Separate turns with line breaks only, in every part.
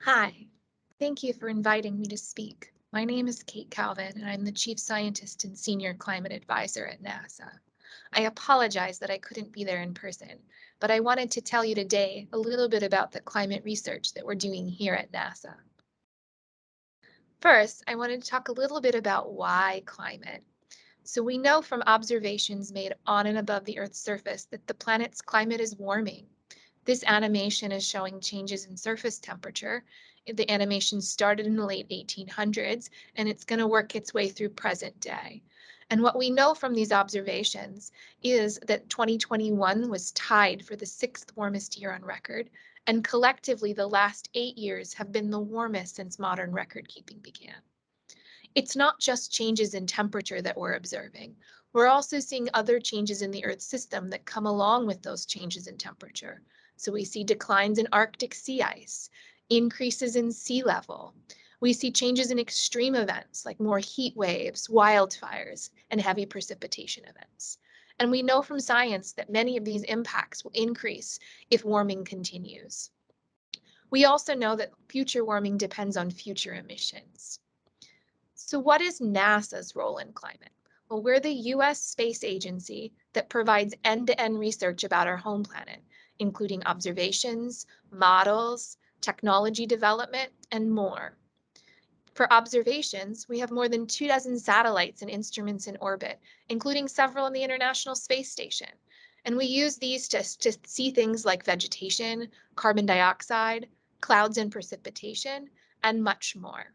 Hi, thank you for inviting me to speak. My name is Kate and I'm the Chief Scientist and Senior Climate Advisor at NASA. I apologize that I couldn't be there in person, but I wanted to tell you today a little bit about the climate research that we're doing here at NASA. First, I wanted to talk a little bit about why climate. So we know from observations made on and above the Earth's surface that the planet's climate is warming. This animation is showing changes in surface temperature. The animation started in the late 1800s, and it's going to work its way through present day. And what we know from these observations is that 2021 was tied for the sixth warmest year on record, and collectively the last 8 years have been the warmest since modern record keeping began. It's not just changes in temperature that we're observing. We're also seeing other changes in the Earth's system that come along with those changes in temperature. So we see declines in Arctic sea ice, increases in sea level. We see changes in extreme events like more heat waves, wildfires, and heavy precipitation events. And we know from science that many of these impacts will increase if warming continues. We also know that future warming depends on future emissions. So what is NASA's role in climate? Well, we're the US space agency that provides end-to-end research about our home planet, including observations, models, technology development, and more. For observations, we have more than 24 satellites and instruments in orbit, including several in the International Space Station. And we use these to see things like vegetation, carbon dioxide, clouds and precipitation, and much more.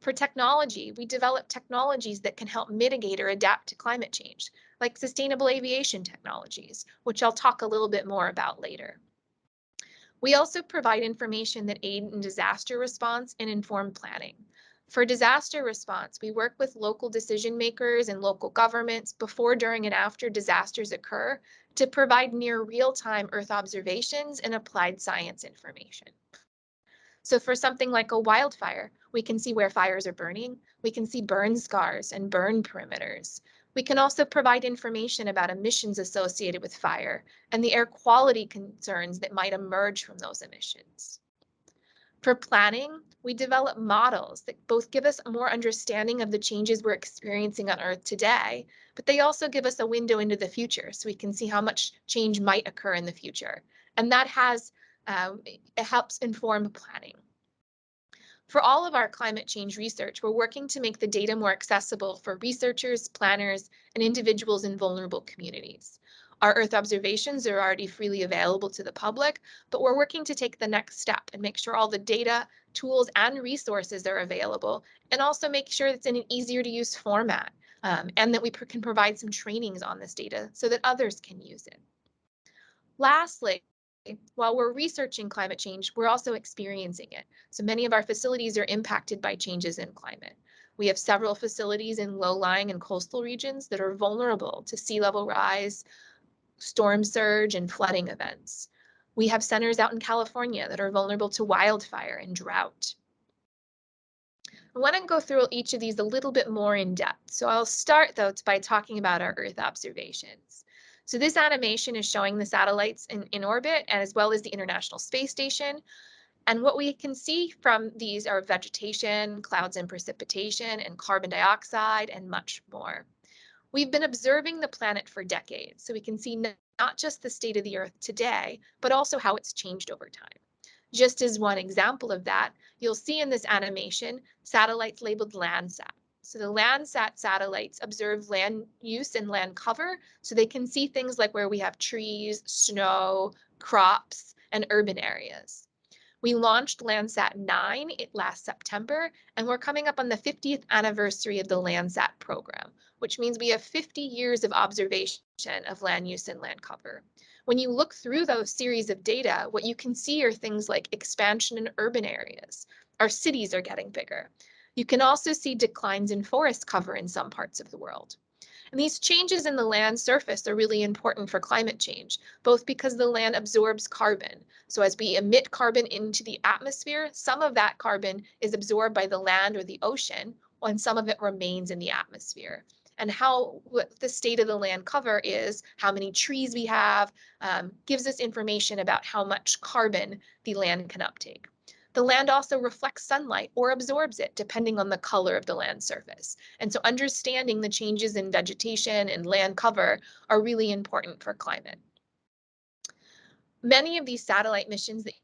For technology, we develop technologies that can help mitigate or adapt to climate change, like sustainable aviation technologies, which I'll talk a little bit more about later. We also provide information that aid in disaster response and informed planning. For disaster response, we work with local decision makers and local governments before, during, and after disasters occur to provide near real-time Earth observations and applied science information. So for something like a wildfire, we can see where fires are burning. We can see burn scars and burn perimeters. We can also provide information about emissions associated with fire and the air quality concerns that might emerge from those emissions. For planning, we develop models that both give us a more understanding of the changes we're experiencing on Earth today, but they also give us a window into the future so we can see how much change might occur in the future. And that it helps inform planning. For all of our climate change research, we're working to make the data more accessible for researchers, planners, and individuals in vulnerable communities. Our Earth observations are already freely available to the public, but we're working to take the next step and make sure all the data, tools, and resources are available, and also make sure it's in an easier to use format, and that we can provide some trainings on this data so that others can use it. Lastly, while we're researching climate change, we're also experiencing it. So many of our facilities are impacted by changes in climate. We have several facilities in low-lying and coastal regions that are vulnerable to sea level rise, storm surge, and flooding events. We have centers out in California that are vulnerable to wildfire and drought. I want to go through each of these a little bit more in depth. So I'll start, though, by talking about our Earth observations. So this animation is showing the satellites in orbit, as well as the International Space Station. And what we can see from these are vegetation, clouds and precipitation, and carbon dioxide, and much more. We've been observing the planet for decades, so we can see not just the state of the Earth today, but also how it's changed over time. Just as one example of that, you'll see in this animation satellites labeled Landsat. So the Landsat satellites observe land use and land cover, so they can see things like where we have trees, snow, crops, and urban areas. We launched Landsat 9 last September, and we're coming up on the 50th anniversary of the Landsat program, which means we have 50 years of observation of land use and land cover. When you look through those series of data, what you can see are things like expansion in urban areas. Our cities are getting bigger. You can also see declines in forest cover in some parts of the world. And these changes in the land surface are really important for climate change, both because the land absorbs carbon. So as we emit carbon into the atmosphere, some of that carbon is absorbed by the land or the ocean, and some of it remains in the atmosphere. And what the state of the land cover is, how many trees we have, gives us information about how much carbon the land can uptake. The land also reflects sunlight or absorbs it, depending on the color of the land surface. And so understanding the changes in vegetation and land cover are really important for climate. Many of these satellite missions that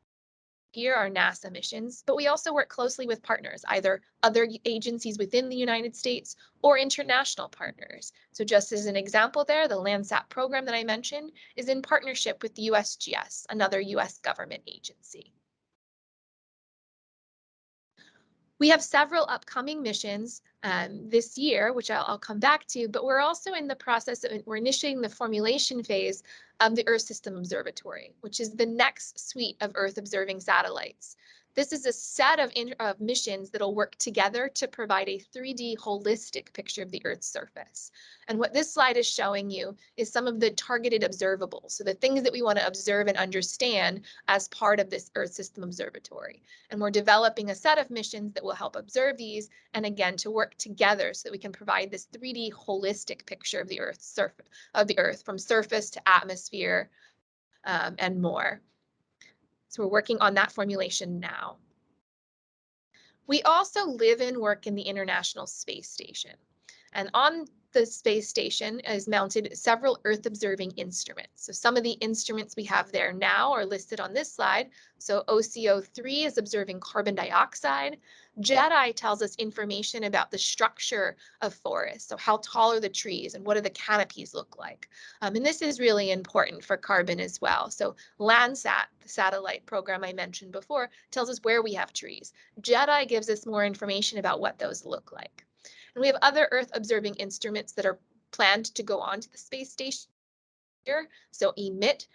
here are NASA missions, but we also work closely with partners, either other agencies within the United States or international partners. So just as an example there, the Landsat program that I mentioned is in partnership with the USGS, another US government agency. We have several upcoming missions this year, which I'll come back to, but we're also in the process of, we're initiating the formulation phase of the Earth System Observatory, which is the next suite of Earth observing satellites. This is a set of missions that'll work together to provide a 3D holistic picture of the Earth's surface. And what this slide is showing you is some of the targeted observables, so the things that we want to observe and understand as part of this Earth System Observatory. And we're developing a set of missions that will help observe these, and again, to work together so that we can provide this 3D holistic picture of the Earth's surface, from surface to atmosphere, and more. So we're working on that formulation now. We also live and work in the International Space Station. And on the space station is mounted several Earth observing instruments. So some of the instruments we have there now are listed on this slide. So OCO3 is observing carbon dioxide. JEDI tells us information about the structure of forests. So how tall are the trees and what do the canopies look like? And this is really important for carbon as well. So Landsat, the satellite program I mentioned before, tells us where we have trees. JEDI gives us more information about what those look like. And we have other Earth observing instruments that are planned to go onto the space station here. So EMIT,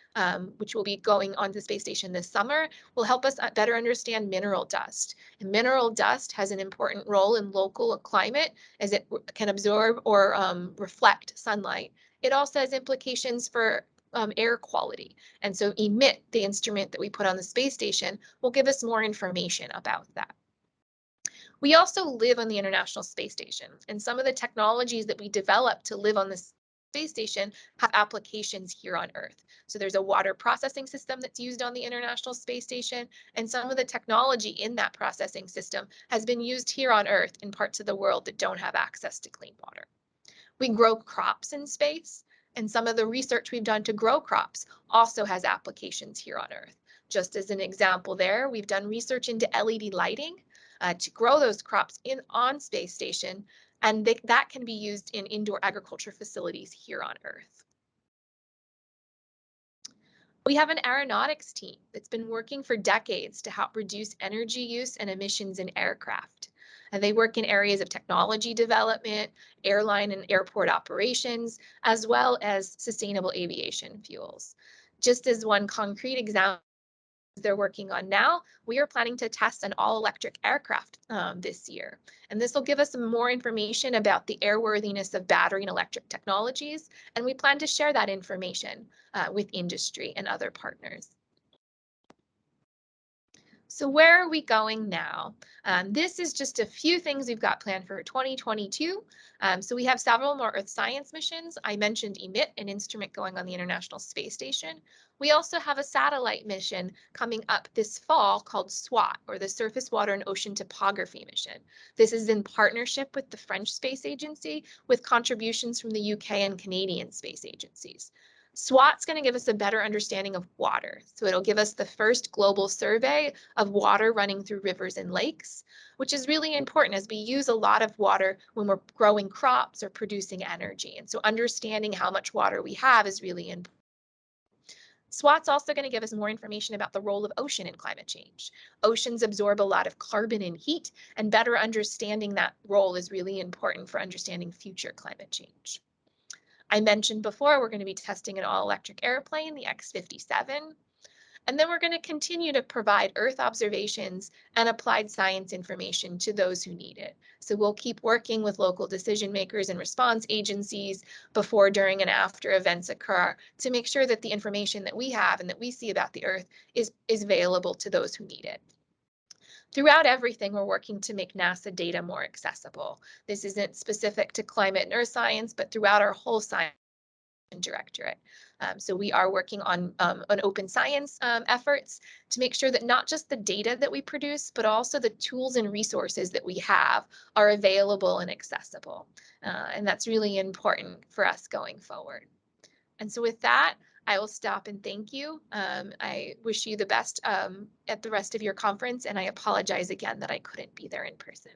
which will be going onto the space station this summer, will help us better understand mineral dust. And mineral dust has an important role in local climate as it can absorb or reflect sunlight. It also has implications for air quality. And so EMIT, the instrument that we put on the space station, will give us more information about that. We also live on the International Space Station, and some of the technologies that we develop to live on the space station have applications here on Earth. So there's a water processing system that's used on the International Space Station, and some of the technology in that processing system has been used here on Earth in parts of the world that don't have access to clean water. We grow crops in space, and some of the research we've done to grow crops also has applications here on Earth. Just as an example there, we've done research into LED lighting to grow those crops on space station, and that can be used in indoor agriculture facilities here on Earth. We have an aeronautics team that's been working for decades to help reduce energy use and emissions in aircraft. And they work in areas of technology development, airline and airport operations, as well as sustainable aviation fuels. Just as one concrete example they're working on now, we are planning to test an all-electric aircraft this year. And this will give us some more information about the airworthiness of battery and electric technologies, and we plan to share that information with industry and other partners. So where are we going now? This is just a few things we've got planned for 2022. So we have several more Earth science missions. I mentioned EMIT, an instrument going on the International Space Station. We also have a satellite mission coming up this fall called SWOT, or the Surface Water and Ocean Topography Mission. This is in partnership with the French Space Agency with contributions from the UK and Canadian space agencies. SWOT's going to give us a better understanding of water. So it'll give us the first global survey of water running through rivers and lakes, which is really important as we use a lot of water when we're growing crops or producing energy. And so understanding how much water we have is really important. SWOT's also going to give us more information about the role of ocean in climate change. Oceans absorb a lot of carbon and heat, and better understanding that role is really important for understanding future climate change. I mentioned before, we're going to be testing an all-electric airplane, the X-57. And then we're going to continue to provide Earth observations and applied science information to those who need it. So we'll keep working with local decision makers and response agencies before, during, and after events occur to make sure that the information that we have and that we see about the Earth is available to those who need it. Throughout everything, we're working to make NASA data more accessible. This isn't specific to climate and earth science, but throughout our whole science Directorate. So we are working on an open science efforts to make sure that not just the data that we produce, but also the tools and resources that we have are available and accessible. And that's really important for us going forward. And so with that, I will stop and thank you. I wish you the best at the rest of your conference, and I apologize again that I couldn't be there in person.